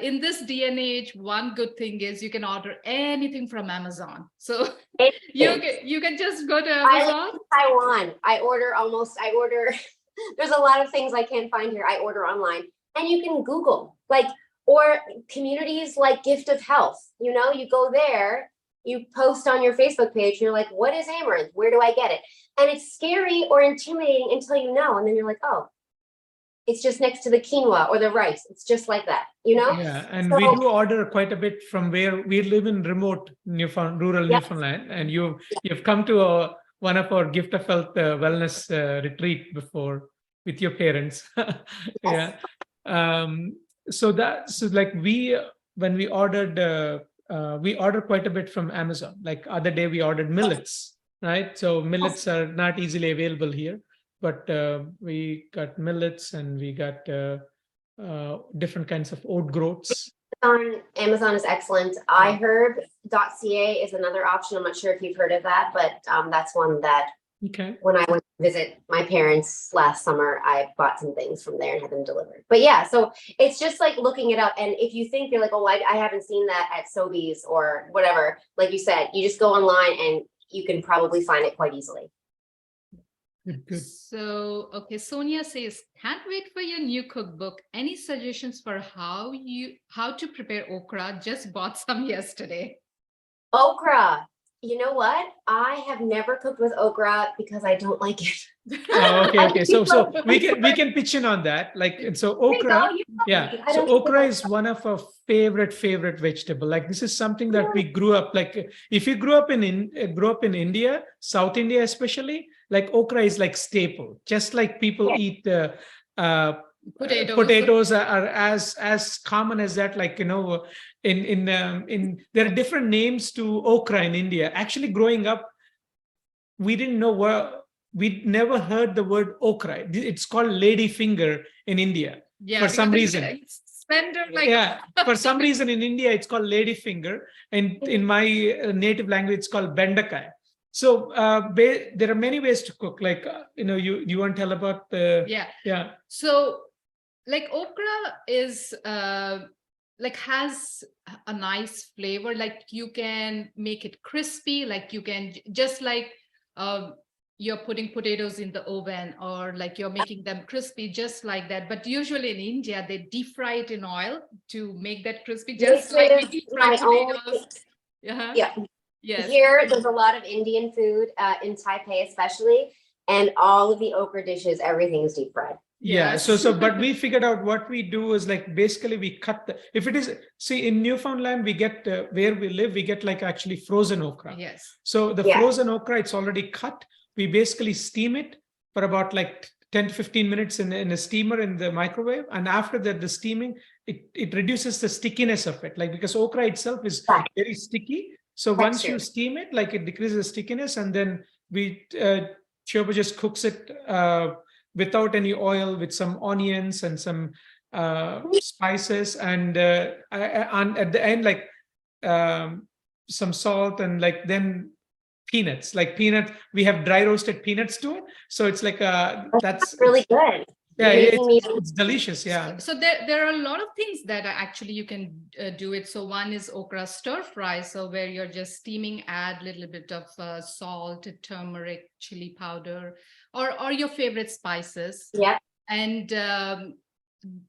in this day and age, one good thing is you can order anything from Amazon. So you can just go to I live Amazon. in Taiwan. I order, there's a lot of things I can't find here. I order online, and you can Google, like, or communities like Gift of Health, you know, you go there, you post on your Facebook page, you're like, what is amaranth? Where do I get it? And it's scary or intimidating until you know, and then you're like, oh, it's just next to the quinoa or the rice. It's just like that, you know? Yeah, and So, we do order quite a bit from where we live in remote rural yeah, Newfoundland, and you've come to one of our Gift of Health wellness retreat before with your parents. yes. Yeah. Um, so like when we order quite a bit from Amazon. Like other day we ordered millets, right? So millets are not easily available here, but we got millets and we got different kinds of oat groats. Amazon is excellent. iHerb.ca is another option. I'm not sure if you've heard of that, but that's one that Okay. when I went to visit my parents last summer, I bought some things from there and had them delivered. But yeah, so it's just like looking it up. And if you think you're like, oh, I haven't seen that at Sobeys or whatever, like you said, you just go online and you can probably find it quite easily. Good. So, okay, Sonia says, can't wait for your new cookbook. Any suggestions for how to prepare okra? Just bought some yesterday. Okra. You know what? I have never cooked with okra because I don't like it. Oh, okay. So we can pitch in on that. Like, so okra, yeah. So okra is one of our favorite vegetable. Like this is something that we grew up. Like if you grew up in India, South India especially, like okra is like staple. Just like people eat potatoes are as common as that. Like in there are different names to okra in India. Actually, growing up, we didn't know we never heard the word okra. It's called lady finger in India. Yeah, for some reason. It's slender, like Yeah, for some reason in India it's called lady finger, and in my native language it's called bendakai. So there are many ways to cook. Like you want to tell about the yeah. So like okra is like has a nice flavor. Like you can make it crispy. Like you can just like you're putting potatoes in the oven, or like you're making them crispy just like that. But usually in India, they deep fry it in oil to make that crispy, just like we deep fry potatoes. Yeah. Yes. Here, there's a lot of Indian food in Taipei, especially, and all of the okra dishes, everything is deep fried. Yeah. So but we figured out what we do is like basically we cut if it is, see, in Newfoundland we get where we live, we get like actually frozen okra. Yes. So the frozen okra, it's already cut. We basically steam it for about like 10 to 15 minutes in a steamer in the microwave, and after that the steaming, it reduces the stickiness of it, like because okra itself is very sticky. So once you steam it, like it decreases the stickiness, and then Shoba just cooks it without any oil, with some onions and some spices, and at the end, like some salt, and like then peanuts. Like we have dry roasted peanuts to it, so it's like that's really good. Yeah, it's delicious. Yeah. So there are a lot of things that actually you can do it. So one is okra stir fry. So where you're just steaming, add a little bit of salt, turmeric, chili powder, or your favorite spices. Yeah. And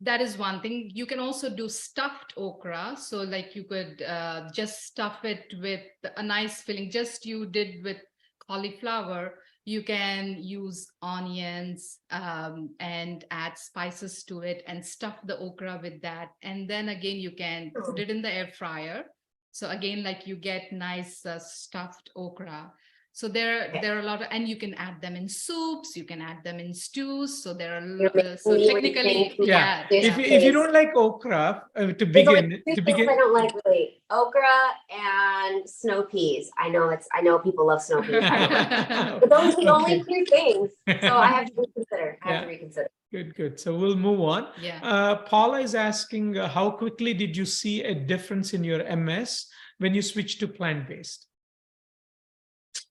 that is one thing. You can also do stuffed okra. So like you could just stuff it with a nice filling, just you did with cauliflower. You can use onions and add spices to it and stuff the okra with that. And then again, you can put it in the air fryer. So again, like you get nice stuffed okra. So there are a lot of, and you can add them in soups, you can add them in stews. So there are, so technically, yeah. If you don't like okra, to begin, I don't like really okra and snow peas. I know people love snow peas. But those are the only two things. So I have to reconsider. Good. So we'll move on. Yeah. Paula is asking, how quickly did you see a difference in your MS when you switched to plant-based?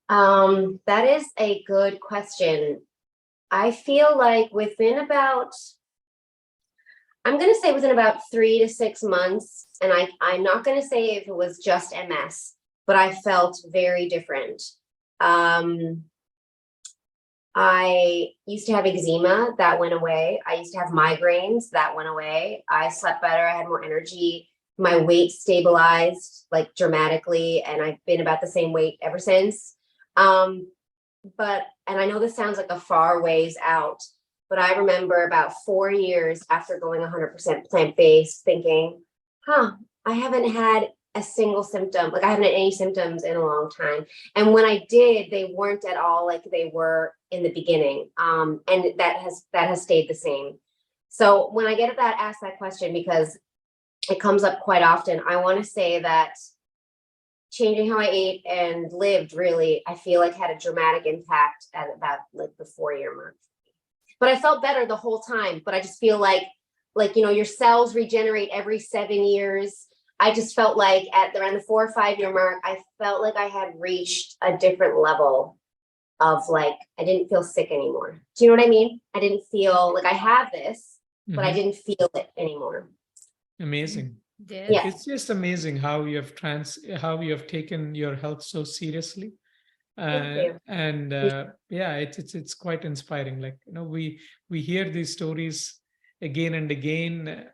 That is a good question. I feel like within about, I'm going to say within about 3 to 6 months. And I'm not going to say if it was just MS, but I felt very different. I used to have eczema that went away. I used to have migraines that went away. I slept better. I had more energy. My weight stabilized like dramatically. And I've been about the same weight ever since. And I know this sounds like a far ways out, but I remember about 4 years after going 100% plant-based thinking, I haven't had a single symptom. Like I haven't had any symptoms in a long time. And when I did, they weren't at all like they were in the beginning. And that has stayed the same. So when I get asked that question, because it comes up quite often, I want to say that changing how I ate and lived really, I feel like had a dramatic impact at about like the 4-year mark. But I felt better the whole time. But I just feel like, your cells regenerate every 7 years. I just felt like at around the 4 or 5 year mark, I felt like I had reached a different level of like, I didn't feel sick anymore. Do you know what I mean? I didn't feel like I have this, but I didn't feel it anymore. Amazing. Yeah. It's just amazing how you have taken your health so seriously. Thank you. And it's quite inspiring. Like, we hear these stories again and again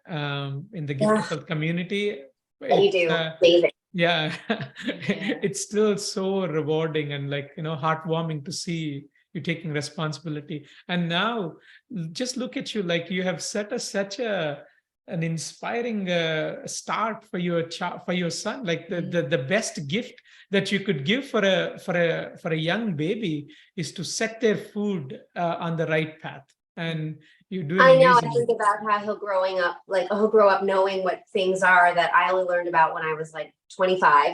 in the Gift of Health community. You do. Amazing. Yeah, it's still so rewarding and like, heartwarming to see you taking responsibility. And now just look at you, like you have set such an inspiring start for your son. Like the best gift that you could give for a young baby is to set their food on the right path. And you're doing I know. amazing. I think about how he'll grow up knowing what things are that I only learned about when I was like 25.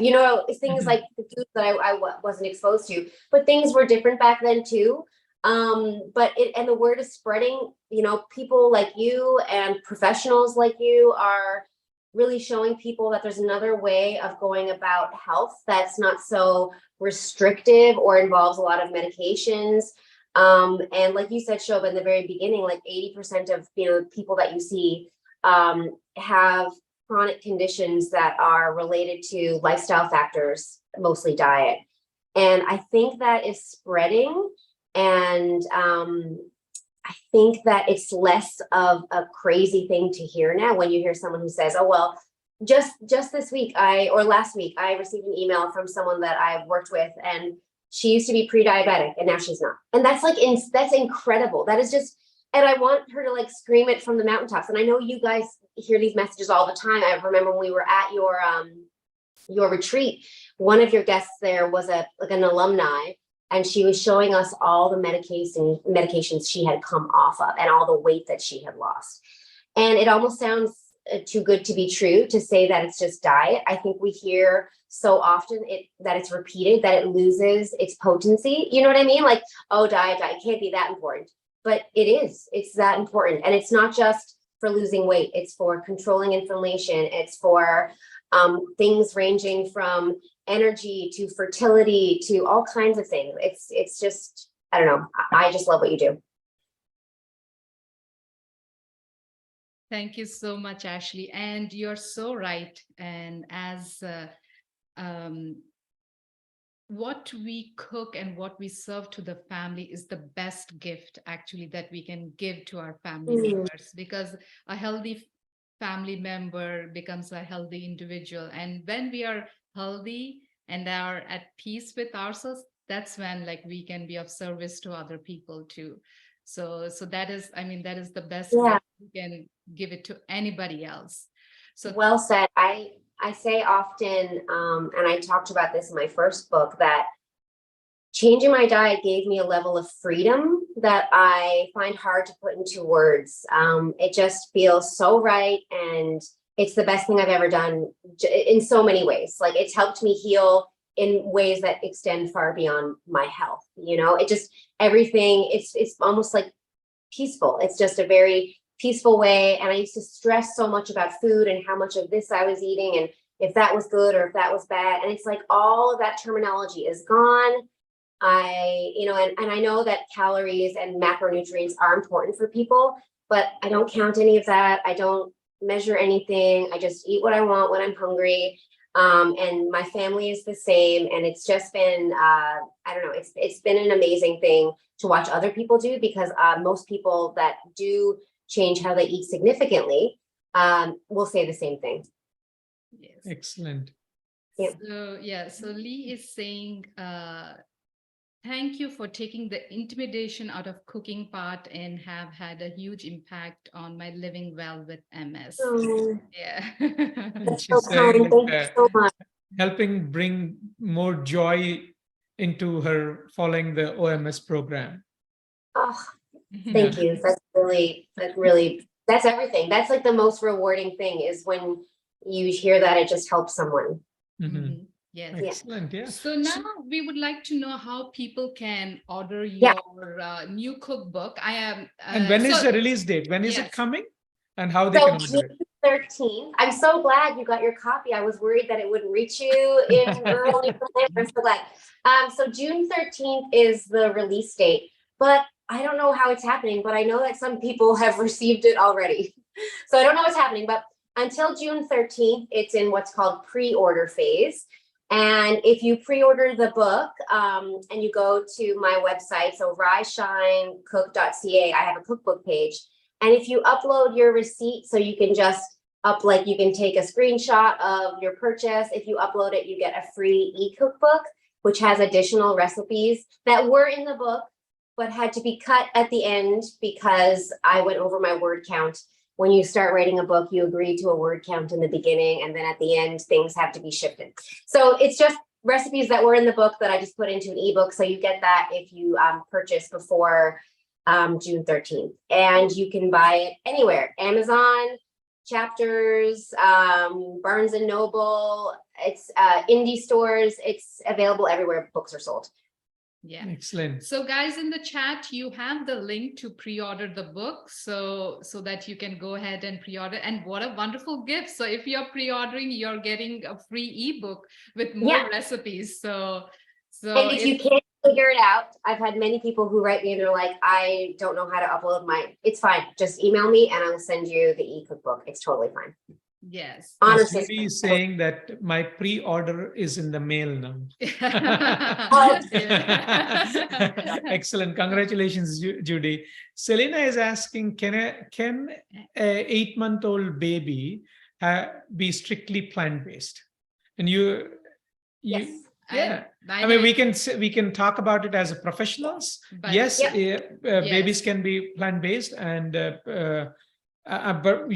Things like the foods that I wasn't exposed to, but things were different back then too. But the word is spreading. People like you and professionals like you are really showing people that there's another way of going about health that's not so restrictive or involves a lot of medications. And like you said, Shobha, in the very beginning, like 80% of people that you see have chronic conditions that are related to lifestyle factors, mostly diet. And I think that is spreading. And I think that it's less of a crazy thing to hear now when you hear someone who says, oh, well, just this week or last week, I received an email from someone that I've worked with, and she used to be pre-diabetic and now she's not. And that's like, that's incredible. That is just, and I want her to like scream it from the mountaintops. And I know you guys hear these messages all the time. I remember when we were at your retreat, one of your guests there was an alumni, and she was showing us all the medications she had come off of and all the weight that she had lost. And it almost sounds too good to be true to say that it's just diet. I think we hear so often that it's repeated, that it loses its potency. You know what I mean? Like, oh, diet can't be that important. But it is. It's that important. And it's not just for losing weight. It's for controlling inflammation. It's for things ranging from energy to fertility to all kinds of things. It's just, I don't know. I just love what you do. Thank you so much, Ashley. And you're so right. And as what we cook and what we serve to the family is the best gift actually that we can give to our family members, because a healthy family member becomes a healthy individual. And when we are healthy and are at peace with ourselves, that's when like we can be of service to other people too. So that is the best gift we can give it to anybody else. So well said. I say often, and I talked about this in my first book, that changing my diet gave me a level of freedom that I find hard to put into words. It just feels so right. And it's the best thing I've ever done in so many ways. Like, it's helped me heal in ways that extend far beyond my health. It just, everything, it's almost like peaceful. It's just a very peaceful way. And I used to stress so much about food and how much of this I was eating and if that was good or if that was bad. And it's like all of that terminology is gone. And I know that calories and macronutrients are important for people, but I don't count any of that. I don't measure anything. I just eat what I want when I'm hungry. And my family is the same. And it's just been, I don't know, it's been an amazing thing to watch other people do, because most people that do change how they eat significantly will say the same thing. Yes. Excellent. Yeah. So Lee is saying, thank you for taking the intimidation out of cooking part and have had a huge impact on my living well with MS. Oh, Yeah. And that's she's so saying kind. Thank you so much. helping bring more joy into her following the OMS program. Oh, Yeah. thank you. That's everything. That's like the most rewarding thing, is when you hear that it just helps someone. Mhm. Yes. Excellent. Yeah. So now we would like to know how people can order Yeah. your new cookbook. I am. And when is the release date? When is it Yes. coming? And how they So can order it? June 13th. I'm so glad you got your copy. I was worried that it wouldn't reach you in rural Newfoundland. I'm so glad. So June 13th is the release date, but I don't know how it's happening, but I know that some people have received it already. So I don't know what's happening, but until June 13th, it's in what's called pre-order phase. And if you pre-order the book and you go to my website, so riseshinecook.ca, I have a cookbook page. And if you upload your receipt, so you can just you can take a screenshot of your purchase. If you upload it, you get a free e-cookbook, which has additional recipes that were in the book, but had to be cut at the end because I went over my word count. When you start writing a book, you agree to a word count in the beginning, and then at the end, things have to be shifted. So it's just recipes that were in the book that I just put into an ebook. So you get that if you purchase before June 13th. And you can buy it anywhere: Amazon, Chapters, Barnes and Noble. It's indie stores. It's available everywhere books are sold. Yeah. Excellent. So guys, in the chat, you have the link to pre-order the book, so that you can go ahead and pre-order. And what a wonderful gift. So if you're pre-ordering, you're getting a free ebook with more recipes. So and if you can't figure it out, I've had many people who write me and they're like, I don't know how to upload it's fine. Just email me and I'll send you the e-cookbook. It's totally fine. Yes. Honor Judy is saying that my pre-order is in the mail now. Excellent. Congratulations, Judy. Selena is asking, can a 8-month-old baby be strictly plant-based? And Yes. yeah. I mean, we can talk about it as a professionals. Yes, babies can be plant-based, and but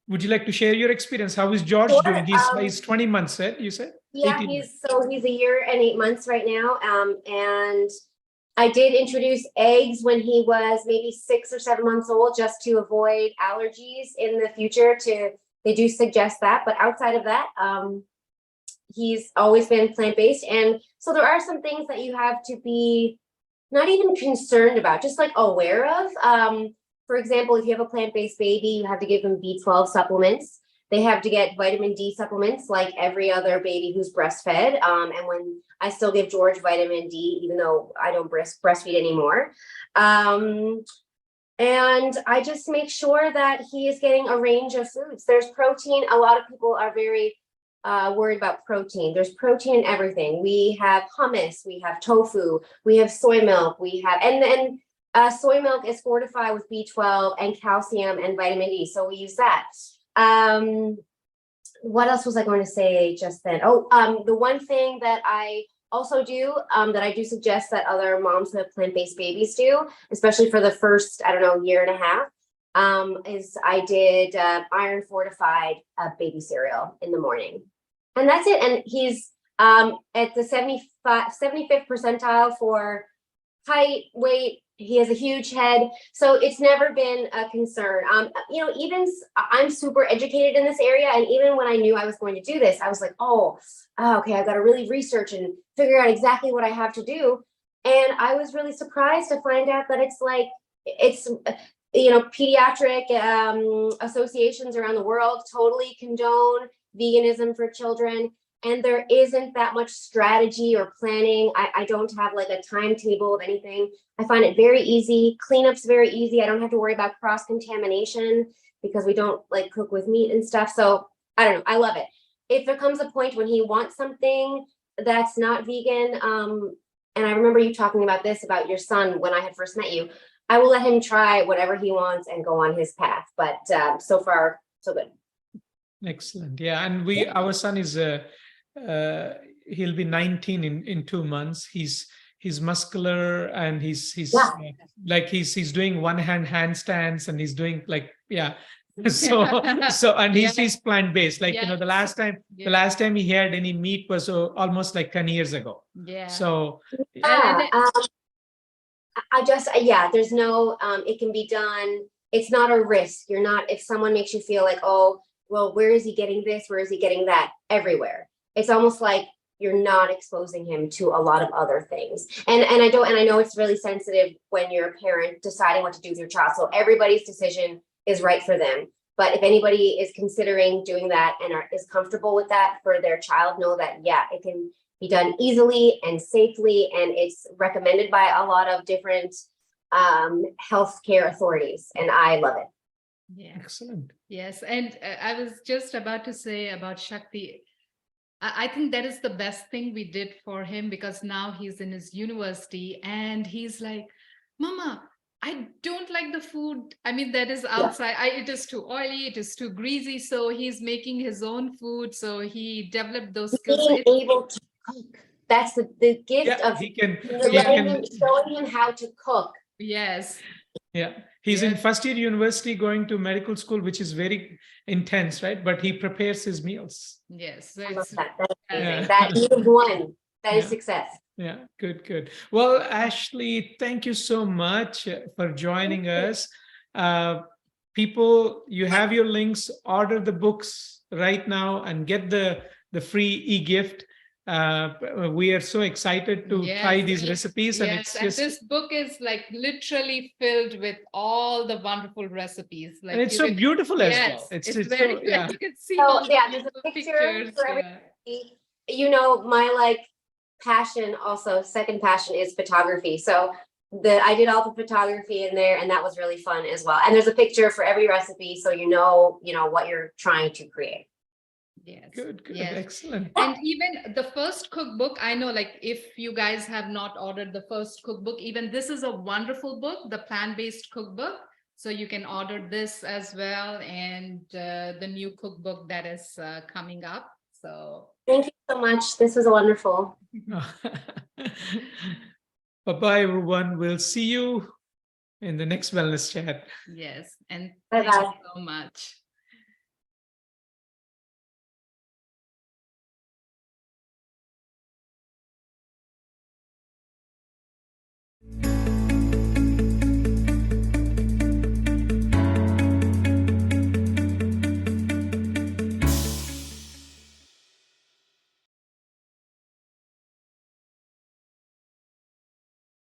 would you like to share your experience? How is George doing? He's 20 months, you said? Yeah, he's a year and 8 months right now. And I did introduce eggs when he was maybe 6 or 7 months old, just to avoid allergies in the future. They do suggest that, but outside of that, he's always been plant-based. And so there are some things that you have to be not even concerned about, just like aware of. For example, if you have a plant-based baby, you have to give them B12 supplements. They have to get vitamin D supplements like every other baby who's breastfed. And when I still give George vitamin D, even though I don't breastfeed anymore. And I just make sure that he is getting a range of foods. There's protein. A lot of people are very worried about protein. There's protein in everything. We have hummus, we have tofu, we have soy milk, we have, and soy milk is fortified with B12 and calcium and vitamin D. So we use that. What else was I going to say just then? The one thing that I also do, that I do suggest that other moms who have plant-based babies do, especially for the first, year and a half, is I did iron fortified baby cereal in the morning. And that's it. And he's at the 75th percentile for height, weight. He has a huge head. So it's never been a concern. Even I'm super educated in this area. And even when I knew I was going to do this, I was like, okay, I've got to really research and figure out exactly what I have to do. And I was really surprised to find out that it's pediatric associations around the world totally condone veganism for children. and there isn't that much strategy or planning. I don't have like a timetable of anything. I find it very easy. Cleanup's very easy. I don't have to worry about cross-contamination because we don't like cook with meat and stuff. So I don't know. I love it. If there comes a point when he wants something that's not vegan, and I remember you talking about this about your son when I had first met you, I will let him try whatever he wants and go on his path. But so far, so good. Excellent. Yeah, and our son is he'll be 19 in 2 months. He's muscular, and he's Yeah. like he's doing one handstands, and he's doing like, yeah. So and he's plant-based. Like, Yeah. the last time he had any meat was almost like 10 years ago. Yeah. So Yeah, there's no, it can be done. It's not a risk. You're not, if someone makes you feel like, oh, well, where is he getting this? Where is he getting that? Everywhere. It's almost like you're not exposing him to a lot of other things. And I know it's really sensitive when you're a parent deciding what to do with your child. So everybody's decision is right for them. But if anybody is considering doing that and is comfortable with that for their child, know that, yeah, it can be done easily and safely, and it's recommended by a lot of different healthcare authorities, and I love it. Yeah. excellent. Yes. And I was just about to say about Shakti. I think that is the best thing we did for him, because now he's in his university and he's like, Mama, I don't like the food. I mean, that is outside. It is too oily. It is too greasy. So he's making his own food. So he developed those skills. Being able to cook. That's the gift of showing him how to cook. Yes. Yeah, he's in first year university, going to medical school, which is very intense, right? But he prepares his meals. Yes. So I love it's, that. That's amazing. That is one. That is success. Yeah, good. Well, Ashley, thank you so much for joining us. People, you have your links. Order the books right now and get the free e-gift. We are so excited to try these recipes, and it's just, this book is like literally filled with all the wonderful recipes. Like, and it's so beautiful as well. It's very, so, yeah. you can see So all the there's a picture pictures. for everybody. My passion, also second passion, is photography. So I did all the photography in there, and that was really fun as well. And there's a picture for every recipe, so you know what you're trying to create. Yes. Good. Yes. Excellent. And even the first cookbook, I know, like, if you guys have not ordered the first cookbook, even this is a wonderful book, the plant-based cookbook. So you can order this as well, and the new cookbook that is coming up. So thank you so much. This was wonderful. Bye-bye, everyone. We'll see you in the next wellness chat. yes, and Bye-bye. thank you so much.